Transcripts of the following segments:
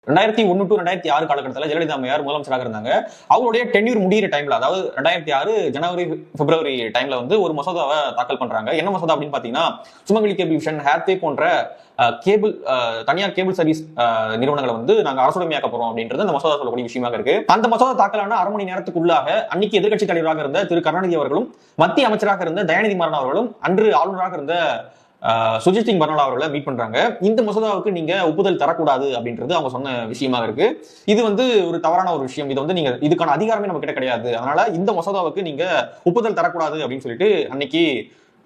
2001 to 2006 காலகட்டத்தில் ஜெயலலிதா அம்மையார் முதலமைச்சராக இருந்தாங்க. அவங்களுடைய டென்யூர் முடிகிற டைம்ல, அதாவது 2006 ஜனவரி பிப்ரவரி டைம்ல வந்து ஒரு மசோதாவை தாக்கல் பண்றாங்க. என்ன மசோதா அப்படின்னு பாத்தீங்கன்னா, சுமங்கலி கேபிள் விஷன், ஹேர்வே போன்ற கேபிள் தனியார் கேபிள் சர்வீஸ் நிறுவனங்களை வந்து நாங்க அரசுடைமையாக்க போறோம் அப்படின்றது அந்த மசோதா சொல்லக்கூடிய விஷயமாக இருக்கு. அந்த மசோதா தாக்கலான அரை மணி நேரத்துக்குள்ளாக அன்னைக்கு எதிர்க்கட்சி தலைவராக இருந்த திரு கருணாநிதி அவர்களும், மத்திய அமைச்சராக இருந்த தயாநிதி மாறன் அவர்களும், அன்று ஆளுநராக இருந்த சுஜித் சிங் பர்னாலா அவர்களை மீட் பண்றாங்க. இந்த மசோதாவுக்கு நீங்க ஒப்புதல் தரக்கூடாது அப்படின்றது அவங்க சொன்ன விஷயமாக இருக்கு. இது வந்து ஒரு தவறான ஒரு விஷயம். இது வந்து நீங்க இதுக்கான அதிகாரமே நம்ம கிட்ட கிடையாது. அதனால இந்த மசோதாவுக்கு நீங்க ஒப்புதல் தரக்கூடாது அப்படின்னு சொல்லிட்டு அன்னைக்கு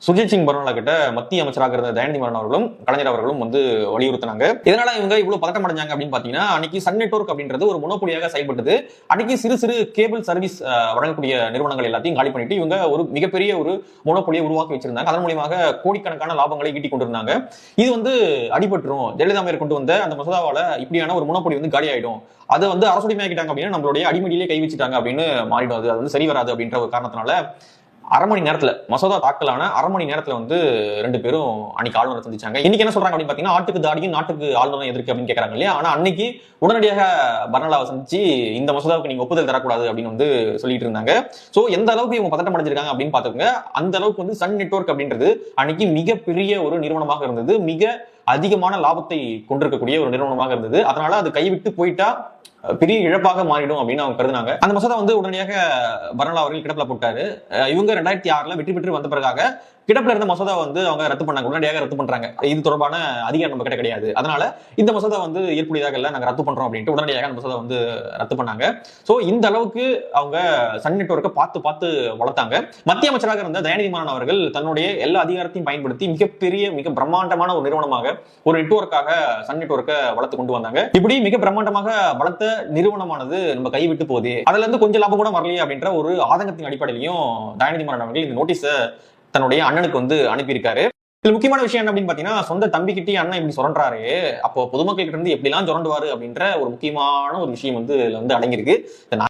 சுஜித் சிங் பர்னாலா கிட்ட மத்திய அமைச்சராக இருந்த தயாநிதி மாறன் அவர்களும் கலைஞர் அவர்களும் வந்து வலியுறுத்தினாங்க. இதனால இவங்க இவ்வளவு பதட்டம் அடைஞ்சாங்க அப்படின்னு பாத்தீங்கன்னா, அன்னைக்கு சன் நெட்வொர்க் அப்படின்றது ஒரு மொனோபொலியாக செயல்பட்டது. அன்னைக்கு சிறு சிறு கேபிள் சர்வீஸ் வழங்கக்கூடிய நிறுவனங்கள் எல்லாத்தையும் காலி பண்ணிட்டு இவங்க ஒரு மிகப்பெரிய ஒரு மொனோபொலியை உருவாக்கி வச்சிருந்தாங்க. அதன் மூலமாக கோடிக்கணக்கான லாபங்களை ஈட்டி கொண்டிருந்தாங்க. இது வந்து அடிபட்டுரும். ஜெயலலிதா அம்மையார் கொண்டு வந்த அந்த மசோதாவால இப்படியான ஒரு மொனோபொலி வந்து காலி ஆயிடும். அதை வந்து அரசுடைமையாக்கிட்டாங்க அப்படின்னா நம்மளுடைய அடிமடியிலே கை வச்சுட்டாங்க அப்படின்னு மாறிடும். அது வந்து சரி வராது அப்படின்ற ஒரு காரணத்தினால அரை மணி நேரத்துல மசோதா தாக்கலான அரை மணி நேரத்துல வந்து ரெண்டு பேரும் அன்னைக்கு ஆளுநரை சந்திச்சாங்க. இன்னைக்கு என்ன சொல்றாங்க அப்படின்னு பாத்தீங்கன்னா, ஆட்டுக்கு தாடியும் நாட்டுக்கு ஆளுநரும் எதிர்க்கு அப்படின்னு கேட்கறாங்க இல்லையா? ஆனா அன்னைக்கு உடனடியாக பர்னாலாவை சந்திச்சு இந்த மசோதாவுக்கு நீங்க ஒப்புதல் தரக்கூடாது அப்படின்னு வந்து சொல்லிட்டு இருந்தாங்க. சோ எந்த அளவுக்கு இவங்க பதட்டம் அடைஞ்சிருக்காங்க அப்படின்னு பாத்துக்கோங்க. அந்த அளவுக்கு வந்து சன் நெட்வொர்க் அப்படின்றது அன்னைக்கு மிகப்பெரிய ஒரு நிறுவனமாக இருந்தது. மிக அதிகமான லாபத்தை கொண்டிருக்கக்கூடிய ஒரு நிறுவனமாக இருந்தது. அதனால அது கைவிட்டு போயிட்டா பெரிய இழப்பாக மாறிடும் அப்படின்னு அவங்க கருதுனாங்க. அந்த மசோதா வந்து உடனடியாக பர்னாலா அவர்கள் கிடப்பில போட்டாரு. இவங்க 2006 வெற்றி பெற்று வந்த பிறகாக கிடப்பில இருந்த மசோதா வந்து அவங்க ரத்து பண்ணாங்க. உடனடியாக ரத்து பண்றாங்க. இது தொடர்பான அதிகாரம் நம்ம கிட்ட கிடையாது. அதனால இந்த மசோதா வந்து ஏற்புடையதாக இல்ல, நாங்க ரத்து பண்றோம் அப்படின்ட்டு உடனடியாக அந்த மசோதா வந்து ரத்து பண்ணாங்க. சோ இந்த அளவுக்கு அவங்க சன் நெட்வொர்க்கை பார்த்து பார்த்து வளர்த்தாங்க. மத்திய அமைச்சராக இருந்த தயாநிதி மாறன் அவர்கள் தன்னுடைய எல்லா அதிகாரத்தையும் பயன்படுத்தி மிகப்பெரிய மிக பிரம்மாண்டமான ஒரு நிறுவனமாக ஒரு நெட்வொர்க்காக சன் நெட்வொர்க்கை வளர்த்து கொண்டு வந்தாங்க. இப்படி மிக பிரம்மாண்டமாக வளர்த்த நிறுவனமானது நம்ம கைவிட்டு போகுது, அதுல இருந்து கொஞ்சம் லாபம் கூட வரலையே அப்படின்ற ஒரு ஆதங்கத்தின் அடிப்படையிலையும் தயாநிதி மாறன் அவர்கள் இந்த நோட்டீஸை தன்னுடைய அண்ணனுக்கு வந்து அனுப்பியிருக்காரு. இதுல முக்கியமான விஷயம் என்ன அப்படின்னு பாத்தீங்கன்னா, சொந்த தம்பிக்கிட்டே அண்ணன் இப்படி சுரண்டாரு, அப்போ பொதுமக்கள் கிட்ட இருந்து எப்படி எல்லாம் சுரண்டுவாரு அப்படின்ற ஒரு முக்கியமான ஒரு விஷயம் வந்து இதுல வந்து அடங்கியிருக்கு.